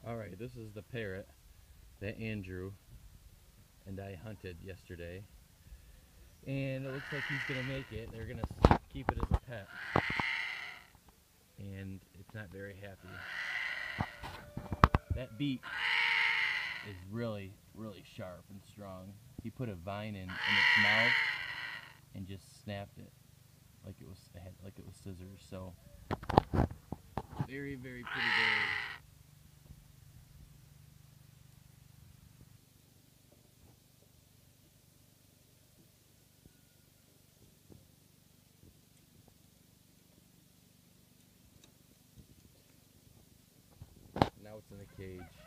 Alright, this is the parrot that Andrew and I hunted yesterday. And it looks like he's going to make it. They're going to keep it as a pet. And it's not very happy. That beak is really, really sharp and strong. He put a vine in its mouth and just snapped it like it was scissors. So very, very pretty bird. Now it's in a cage.